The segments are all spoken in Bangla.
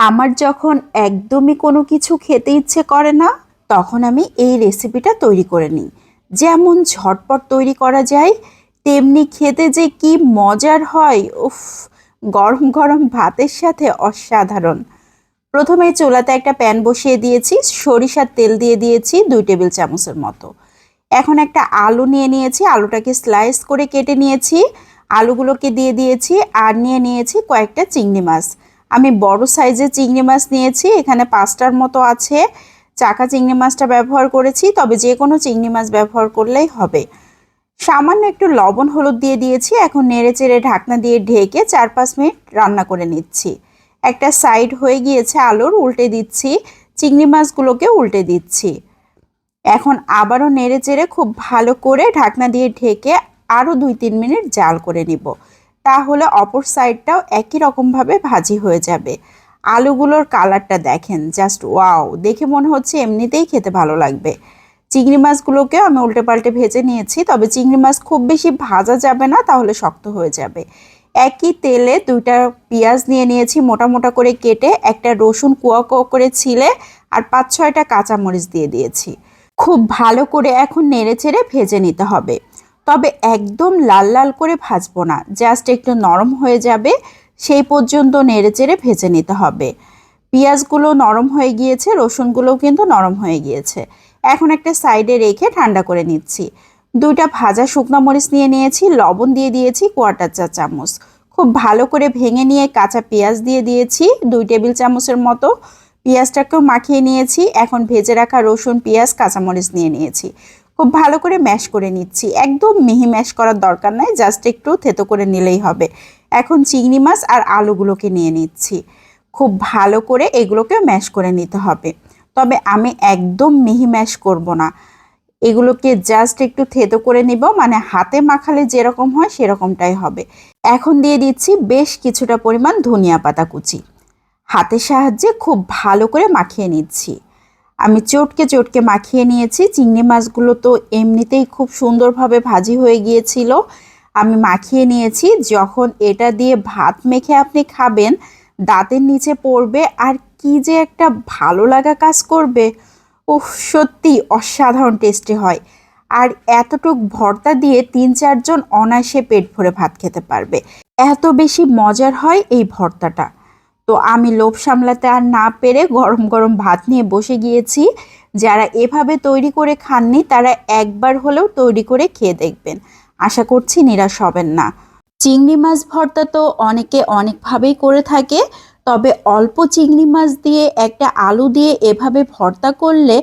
আমার যখন একদমই কোনো কিছু খেতে ইচ্ছে করে না, তখন আমি এই রেসিপিটা তৈরি করে নিই। যেমন ঝটপট তৈরি করা যায়, তেমনি খেতে যে কি মজার হয়, উফ! গরম গরম ভাতের সাথে অসাধারণ। প্রথমে চুলাতে একটা প্যান বসিয়ে দিয়েছি, সরিষার তেল দিয়ে দিয়েছি 2 টেবিল চামচের মতো। এখন একটা আলু নিয়ে নিয়েছি, আলুটাকে স্লাইস করে কেটে নিয়েছি, আলুগুলোকে দিয়ে দিয়েছি আর নিয়ে নিয়েছি কয়েকটা চিংড়ি মাছ। আমি বড় সাইজের চিংড়ি মাছ নিয়েছি, এখানে 5টার মতো আছে। চাকা চিংড়ি মাছটা ব্যবহার করেছি, তবে যে কোনো চিংড়ি মাছ ব্যবহার করলেই হবে। সামান্য একটু লবণ হলুদ দিয়ে দিয়েছি, এখন নেড়ে চেড়ে ঢাকনা দিয়ে ঢেকে 4-5 মিনিট রান্না করে নিচ্ছি। একটা সাইড হয়ে গিয়েছে আলুর, উল্টে দিচ্ছি, চিংড়ি মাছগুলোকে উল্টে দিচ্ছি। এখন আবারও নেড়ে চেড়ে খুব ভালো করে ঢাকনা দিয়ে ঢেকে আরও 2-3 মিনিট জাল করে নিব, তাহলে অপর সাইডটাও একই রকমভাবে ভাজি হয়ে যাবে। আলুগুলোর কালারটা দেখেন, জাস্ট ওয়াও! দেখে মনে হচ্ছে এমনিতেই খেতে ভালো লাগবে। চিংড়ি মাছগুলোকেও আমি উল্টে পাল্টে ভেজে নিয়েছি, তবে চিংড়ি মাছ খুব বেশি ভাজা যাবে না, তাহলে শক্ত হয়ে যাবে। একই তেলে 2টা পেঁয়াজ নিয়ে নিয়েছি মোটা মোটা করে কেটে, একটা রসুন কুয়া কুয়া করে ছিলে আর 5-6টা কাঁচামরিচ দিয়ে দিয়েছি। খুব ভালো করে এখন নেড়েচেড়ে ভেজে নিতে হবে, তবে একদম লাল লাল করে ভাজবো না, জাস্ট একটু নরম হয়ে যাবে সেই পর্যন্ত নেড়েচেড়ে ভেজে নিতে হবে। পেঁয়াজগুলো নরম হয়ে গিয়েছে, রসুনগুলোও কিন্তু নরম হয়ে গিয়েছে। এখন একটা সাইডে রেখে ঠান্ডা করে নিচ্ছি। 2টা ভাজা শুকনো মরিচ নিয়ে নিয়েছি, লবণ দিয়ে দিয়েছি 1/4 চা চামচ। খুব ভালো করে ভেঙে নিয়ে কাঁচা পেঁয়াজ দিয়ে দিয়েছি 2 টেবিল চামচের মতো। পেঁয়াজটাকেও মাখিয়ে নিয়েছি। এখন ভেজে রাখা রসুন, পেঁয়াজ, কাঁচামরিচ নিয়ে নিয়েছি। খুব ভালো করে ম্যাশ করে নিচ্ছি, একদম মিহি ম্যাশ করার দরকার নাই, জাস্ট একটু থেতো করে নিলেই হবে। এখন চিংড়ি মাছ আর আলুগুলোকে নিয়ে নিচ্ছি, খুব ভালো করে এগুলোকে ম্যাশ করে নিতে হবে, তবে আমি একদম মিহি ম্যাশ করব না, এগুলোকে জাস্ট একটু থেতো করে নিব, মানে হাতে মাখালে যেরকম হয় সেরকমটাই হবে। এখন দিয়ে দিচ্ছি বেশ কিছুটা পরিমাণ ধনিয়া পাতা কুচি, হাতের সাহায্যে খুব ভালো করে মাখিয়ে নিচ্ছি। আমি চটকে চটকে মাখিয়ে নিয়েছি। চিংড়ি মাছগুলো তো এমনিতেই খুব সুন্দরভাবে ভাজি হয়ে গিয়েছিল, আমি মাখিয়ে নিয়েছি। যখন এটা দিয়ে ভাত মেখে আপনি খাবেন, দাঁতের নিচে পড়বে আর কি যে একটা ভালো লাগা কাজ করবে, উফ! সত্যি অসাধারণ টেস্টি হয়। আর এতটুক ভর্তা দিয়ে 3-4 জন অনায়াসে পেট ভরে ভাত খেতে পারবে, এত বেশি মজার হয় এই ভর্তাটা। তো আমি লোভ সামলাতে আর না পেরে গরম গরম ভাত নিয়ে বসে গিয়েছি। যারা এভাবে তৈরি করে খাননি, তারা একবার হলেও তৈরি করে খেয়ে দেখবেন, আশা করছি নিরাশ হবেন না। চিংড়ি মাছ ভর্তা তো অনেকে অনেকভাবেই করে থাকে, তবে অল্প চিংড়ি মাছ দিয়ে একটা আলু দিয়ে এভাবে ভর্তা করলে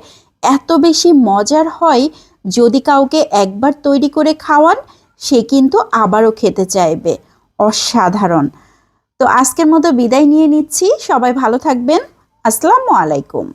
এত বেশি মজার হয়, যদি কাউকে একবার তৈরি করে খাওয়ান, সে কিন্তু আবারও খেতে চাইবে। অসাধারণ! তো আজকের মতো বিদায় নিয়ে নিচ্ছি, সবাই ভালো থাকবেন। আসসালামু আলাইকুম।